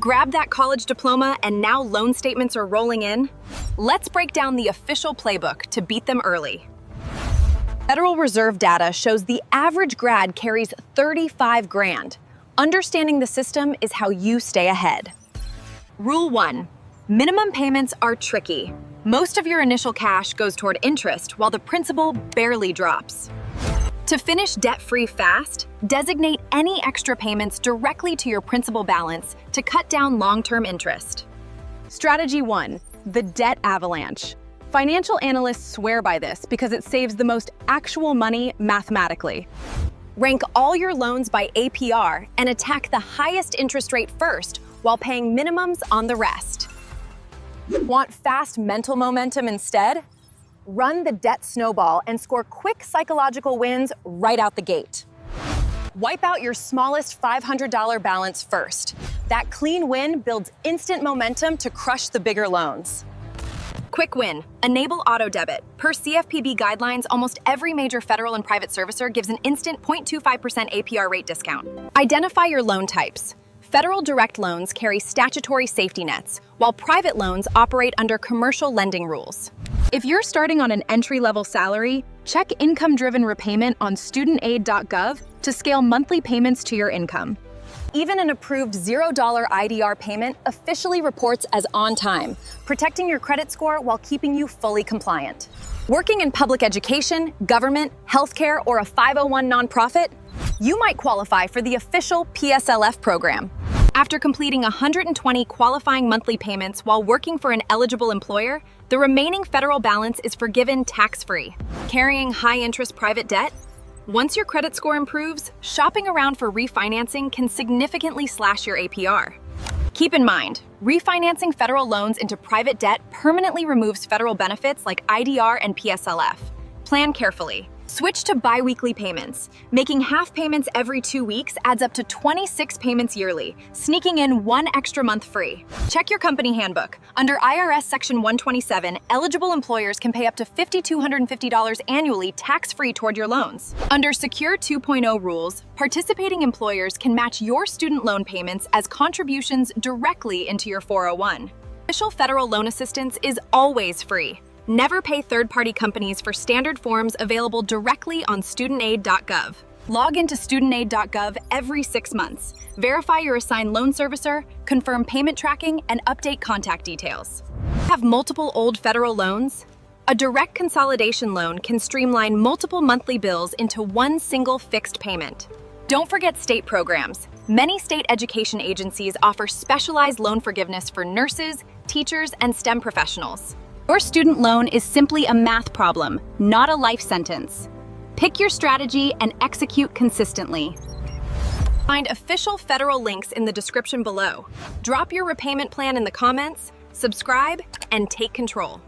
Grab that college diploma and now loan statements are rolling in? Let's break down the official playbook to beat them early. Federal Reserve data shows the average grad carries 35 grand. Understanding the system is how you stay ahead. Rule 1. Minimum payments are tricky. Most of your initial cash goes toward interest while the principal barely drops. To finish debt-free fast, designate any extra payments directly to your principal balance to cut down long-term interest. Strategy 1. The debt avalanche. Financial analysts swear by this because it saves the most actual money mathematically. Rank all your loans by APR and attack the highest interest rate first while paying minimums on the rest. Want fast mental momentum instead? Run the debt snowball and score quick psychological wins right out the gate. Wipe out your smallest $500 balance first. That clean win builds instant momentum to crush the bigger loans. Quick win. Enable auto debit. Per CFPB guidelines, almost every major federal and private servicer gives an instant 0.25% APR rate discount. Identify your loan types. Federal direct loans carry statutory safety nets, while private loans operate under commercial lending rules. If you're starting on an entry-level salary, check income-driven repayment on StudentAid.gov to scale monthly payments to your income. Even an approved $0 IDR payment officially reports as on time, protecting your credit score while keeping you fully compliant. Working in public education, government, healthcare, or a 501 nonprofit? You might qualify for the official PSLF program. After completing 120 qualifying monthly payments while working for an eligible employer, the remaining federal balance is forgiven tax-free. Carrying high-interest private debt? Once your credit score improves, shopping around for refinancing can significantly slash your APR. Keep in mind, refinancing federal loans into private debt permanently removes federal benefits like IDR and PSLF. Plan carefully. Switch to bi-weekly payments. Making half payments every 2 weeks adds up to 26 payments yearly, sneaking in 1 extra month free. Check your company handbook. Under IRS Section 127, eligible employers can pay up to $5,250 annually tax-free toward your loans. Under Secure 2.0 rules, participating employers can match your student loan payments as contributions directly into your 401. Official federal loan assistance is always free. Never pay third-party companies for standard forms available directly on StudentAid.gov. Log into StudentAid.gov every 6 months. Verify your assigned loan servicer, confirm payment tracking, and update contact details. Have multiple old federal loans? A direct consolidation loan can streamline multiple monthly bills into one single fixed payment. Don't forget state programs. Many state education agencies offer specialized loan forgiveness for nurses, teachers, and STEM professionals. Your student loan is simply a math problem, not a life sentence. Pick your strategy and execute consistently. Find official federal links in the description below. Drop your repayment plan in the comments, subscribe, and take control.